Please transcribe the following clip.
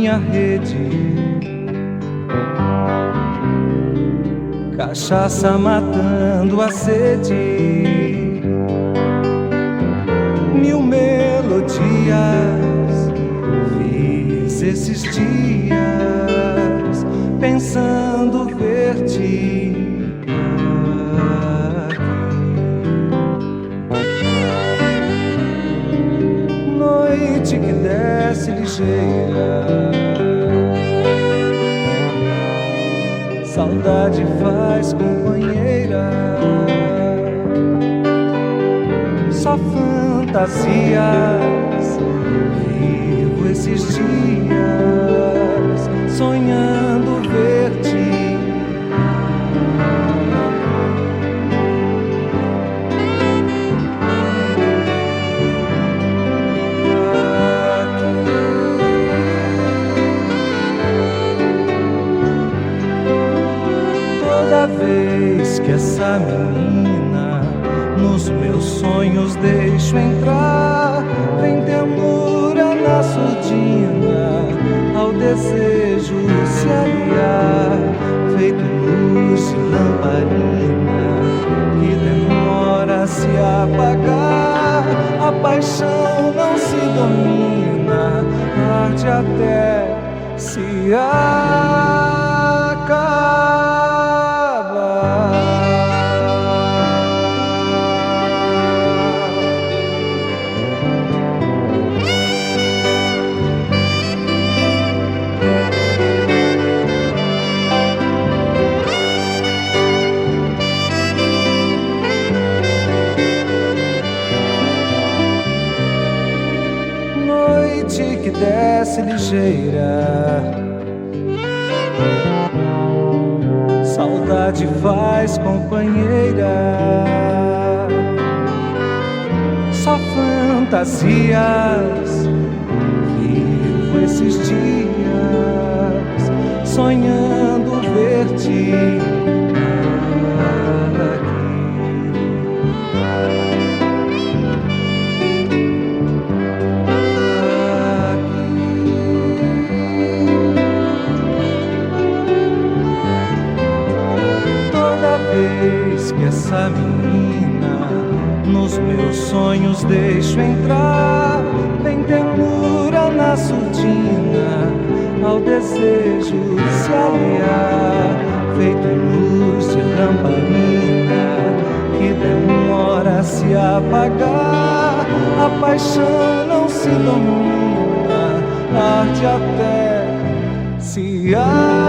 minha rede. Cachaça matando a sede. Mil melodias fiz esses dias, pensando ver-te aqui. Noite que desce ligeira, saudade faz companheira. Só fantasias vivo esses dias, sonhando ver-te. Toda vez que essa menina nos meus sonhos deixo entrar, vem ternura na surdina, ao desejo se aliar, feito luz de lamparina que demora a se apagar. A paixão não se domina, arde até se acabar. Noite que desce ligeira, saudade faz companheira. Só fantasias vivo esses dias, sonhando ver-te que essa menina nos meus sonhos deixo entrar, vem ternura na surdina, ao desejo se aliar, feito luz de lamparina que demora a se apagar. A paixão não se domina, arde até se acabar.